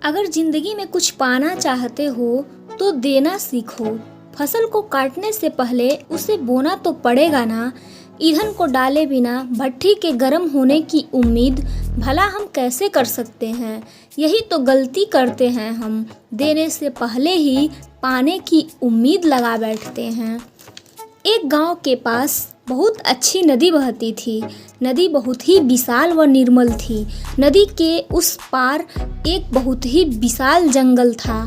अगर जिंदगी में कुछ पाना चाहते हो तो देना सीखो। फसल को काटने से पहले उसे बोना तो पड़ेगा ना। ईंधन को डाले बिना भट्ठी के गर्म होने की उम्मीद भला हम कैसे कर सकते हैं। यही तो गलती करते हैं हम, देने से पहले ही पाने की उम्मीद लगा बैठते हैं। एक गांव के पास बहुत अच्छी नदी बहती थी। नदी बहुत ही विशाल व निर्मल थी। नदी के उस पार एक बहुत ही विशाल जंगल था।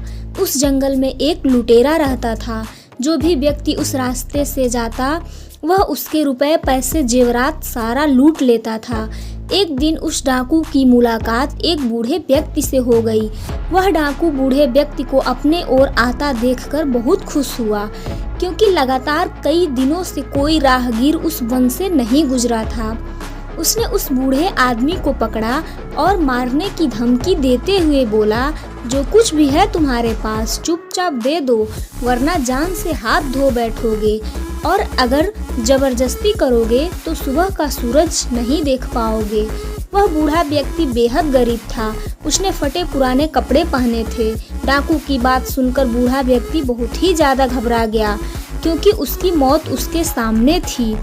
उस जंगल में एक लुटेरा रहता था। जो भी व्यक्ति उस रास्ते से जाता वह उसके रुपए पैसे जेवरात सारा लूट लेता था। एक दिन उस डाकू की मुलाकात एक बूढ़े व्यक्ति से हो गई। वह डाकू बूढ़े व्यक्ति को अपने ओर आता देखकर बहुत खुश हुआ, क्योंकि लगातार कई दिनों से कोई राहगीर उस वन से नहीं गुजरा था। उसने उस बूढ़े आदमी को पकड़ा और मारने की धमकी देते हुए बोला, जो कुछ भी है तुम्हारे पास चुपचाप दे दो, वरना जान से हाथ धो बैठोगे, और अगर जबरदस्ती करोगे तो सुबह का सूरज नहीं देख पाओगे। वह बूढ़ा व्यक्ति बेहद गरीब था। उसने फटे पुराने कपड़े पहने थे। डाकू की बात सुनकर बूढ़ा व्यक्ति बहुत ही ज्यादा घबरा गया, क्योंकि उसकी मौत उसके सामने थी।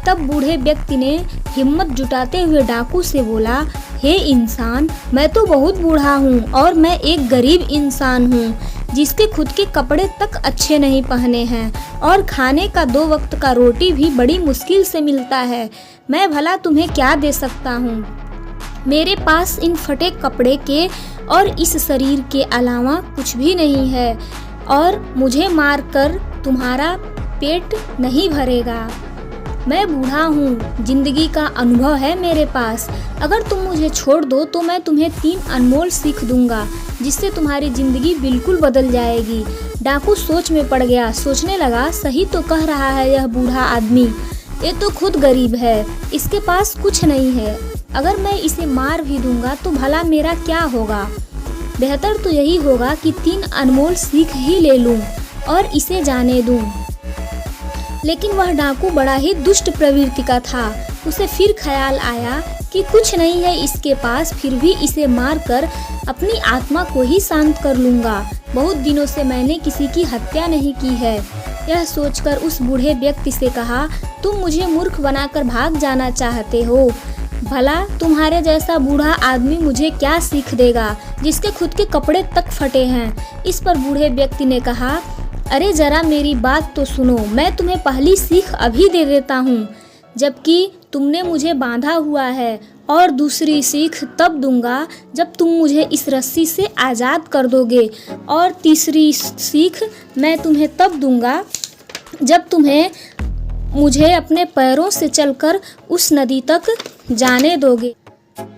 तब बूढ़े व्यक्ति ने हिम्मत जुटाते हुए डाकू से बोला, हे इंसान, मैं तो बहुत बूढ़ा हूँ और मैं एक गरीब इंसान हूँ, जिसके खुद के कपड़े तक अच्छे नहीं पहने हैं और खाने का 2 वक्त का रोटी भी बड़ी मुश्किल से मिलता है। मैं भला तुम्हें क्या दे सकता हूँ। मेरे पास इन फटे कपड़े के और इस शरीर के अलावा कुछ भी नहीं है, और मुझे मारकर तुम्हारा पेट नहीं भरेगा। मैं बूढ़ा हूँ, जिंदगी का अनुभव है मेरे पास। अगर तुम मुझे छोड़ दो तो मैं तुम्हें 3 अनमोल सीख दूंगा, जिससे तुम्हारी जिंदगी बिल्कुल बदल जाएगी। डाकू सोच में पड़ गया। सोचने लगा, सही तो कह रहा है यह बूढ़ा आदमी। ये तो खुद गरीब है, इसके पास कुछ नहीं है। अगर मैं इसे मार भी दूंगा तो भला मेरा क्या होगा। बेहतर तो यही होगा कि 3 अनमोल सीख ही ले लूं और इसे जाने दूं। लेकिन वह डाकू बड़ा ही दुष्ट प्रवृत्ति का था। उसे फिर ख्याल आया कि कुछ नहीं है इसके पास, फिर भी इसे मारकर अपनी आत्मा को ही शांत कर लूंगा। बहुत दिनों से मैंने किसी की हत्या नहीं की है। यह सोचकर उस बूढ़े व्यक्ति से कहा, तुम मुझे मूर्ख बनाकर भाग जाना चाहते हो। भला तुम्हारे जैसा बूढ़ा आदमी मुझे क्या सीख देगा, जिसके खुद के कपड़े तक फटे हैं। इस पर बूढ़े व्यक्ति ने कहा, अरे जरा मेरी बात तो सुनो, मैं तुम्हें पहली सीख अभी दे देता हूँ, जबकि तुमने मुझे बांधा हुआ है, और दूसरी सीख तब दूंगा जब तुम मुझे इस रस्सी से आज़ाद कर दोगे, और तीसरी सीख मैं तुम्हें तब दूंगा जब तुम्हें मुझे अपने पैरों से चलकर उस नदी तक जाने दोगे।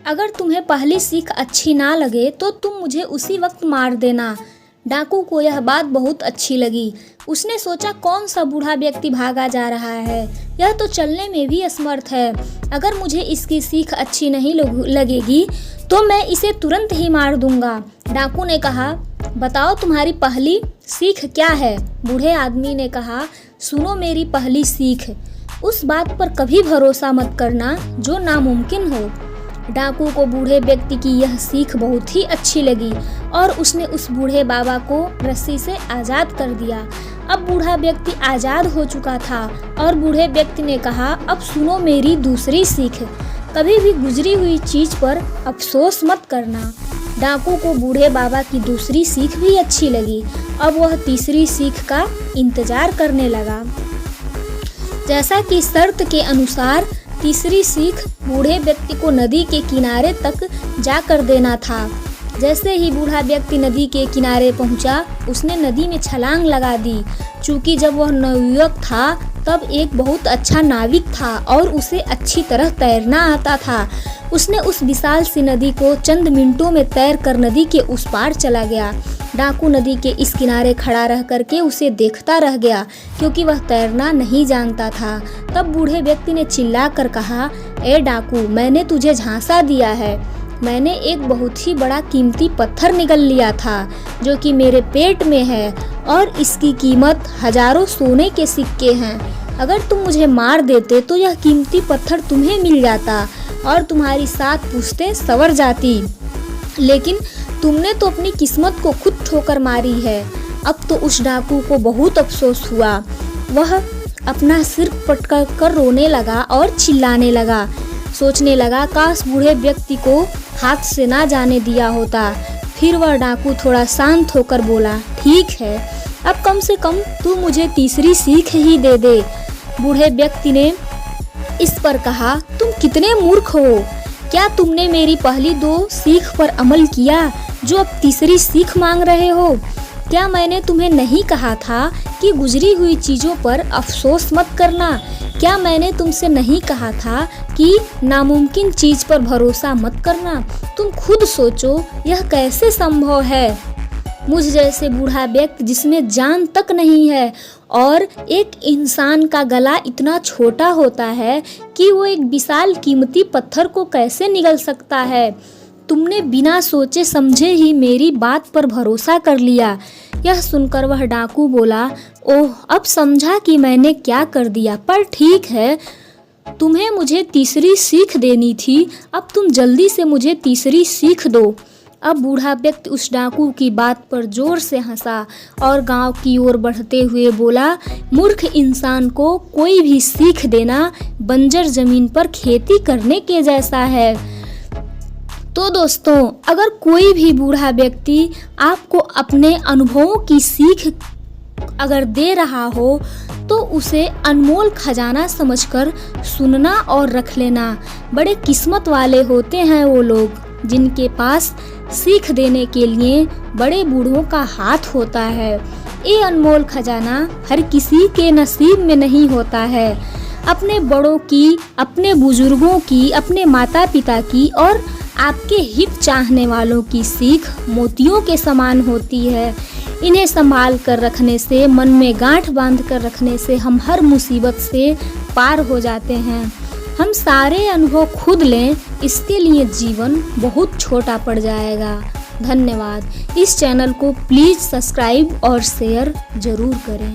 अगर तुम्हें पहली सीख अच्छी ना लगे तो तुम मुझे उसी वक्त मार देना। डाकू को यह बात बहुत अच्छी लगी। उसने सोचा, कौन सा बूढ़ा व्यक्ति भागा जा रहा है, यह तो चलने में भी असमर्थ है। अगर मुझे इसकी सीख अच्छी नहीं लगेगी तो मैं इसे तुरंत ही मार दूंगा। डाकू ने कहा, बताओ तुम्हारी पहली सीख क्या है। बूढ़े आदमी ने कहा, सुनो मेरी पहली सीख, उस बात पर कभी भरोसा मत करना जो नामुमकिन हो। डाकू को बूढ़े व्यक्ति की यह सीख बहुत ही अच्छी लगी और उसने उस बूढ़े बाबा को रस्सी से आज़ाद कर दिया। अब बूढ़ा व्यक्ति आज़ाद हो चुका था और बूढ़े व्यक्ति ने कहा, अब सुनो मेरी दूसरी सीख, कभी भी गुजरी हुई चीज़ पर अफसोस मत करना। डाकू को बूढ़े बाबा की दूसरी सीख भी अच्छी लगी। अब वह तीसरी सीख का इंतजार करने लगा। जैसा कि शर्त के अनुसार तीसरी सीख बूढ़े व्यक्ति को नदी के किनारे तक जाकर देना था। जैसे ही बूढ़ा व्यक्ति नदी के किनारे पहुंचा, उसने नदी में छलांग लगा दी। चूँकि जब वह नवयुवक था तब एक बहुत अच्छा नाविक था और उसे अच्छी तरह तैरना आता था। उसने उस विशाल सी नदी को चंद मिनटों में तैर कर नदी के उस पार चला गया। डाकू नदी के इस किनारे खड़ा रह करके उसे देखता रह गया, क्योंकि वह तैरना नहीं जानता था। तब बूढ़े व्यक्ति ने चिल्ला कर कहा, ए डाकू, मैंने तुझे झांसा दिया है। मैंने एक बहुत ही बड़ा कीमती पत्थर निगल लिया था, जो कि मेरे पेट में है, और इसकी कीमत हजारों सोने के सिक्के हैं। अगर तुम मुझे मार देते तो यह कीमती पत्थर तुम्हें मिल जाता और तुम्हारी 7 पुश्तें संवर जाती। लेकिन तुमने तो अपनी किस्मत को खुद ठोकर मारी है। अब तो उस डाकू को बहुत अफसोस हुआ। वह अपना सिर पटक कर रोने लगा और चिल्लाने लगा। सोचने लगा काश बूढ़े व्यक्ति को हाथ से ना जाने दिया होता। फिर वह डाकू थोड़ा शांत होकर बोला, ठीक है, अब कम से कम तू मुझे तीसरी सीख ही दे दे। बूढ़े व्यक्ति ने इस पर कहा, तुम कितने मूर्ख हो, क्या तुमने मेरी पहली 2 सीख पर अमल किया जो अब तीसरी सीख मांग रहे हो? क्या मैंने तुम्हें नहीं कहा था कि गुजरी हुई चीज़ों पर अफसोस मत करना? क्या मैंने तुमसे नहीं कहा था कि नामुमकिन चीज़ पर भरोसा मत करना? तुम खुद सोचो, यह कैसे संभव है? मुझ जैसे बूढ़ा व्यक्ति जिसमें जान तक नहीं है और एक इंसान का गला इतना छोटा होता है कि वो एक विशाल कीमती पत्थर को कैसे निगल सकता है? तुमने बिना सोचे समझे ही मेरी बात पर भरोसा कर लिया। यह सुनकर वह डाकू बोला, ओह, अब समझा कि मैंने क्या कर दिया, पर ठीक है, तुम्हें मुझे तीसरी सीख देनी थी, अब तुम जल्दी से मुझे तीसरी सीख दो। अब बूढ़ा व्यक्ति उस डाकू की बात पर जोर से हंसा और गांव की ओर बढ़ते हुए बोला, मूर्ख इंसान को कोई भी सीख देना बंजर जमीन पर खेती करने के जैसा है। तो दोस्तों, अगर कोई भी बूढ़ा व्यक्ति आपको अपने अनुभवों की सीख अगर दे रहा हो तो उसे अनमोल खजाना समझकर सुनना और रख लेना। बड़े किस्मत वाले होते हैं वो लोग जिनके पास सीख देने के लिए बड़े बूढ़ों का हाथ होता है। ये अनमोल खजाना हर किसी के नसीब में नहीं होता है। अपने बड़ों की, अपने बुजुर्गों की, अपने माता पिता की और आपके हित चाहने वालों की सीख मोतियों के समान होती है। इन्हें संभाल कर रखने से, मन में गांठ बांध कर रखने से हम हर मुसीबत से पार हो जाते हैं। हम सारे अनुभव खुद लें, इसके लिए जीवन बहुत छोटा पड़ जाएगा। धन्यवाद। इस चैनल को प्लीज़ सब्सक्राइब और शेयर ज़रूर करें।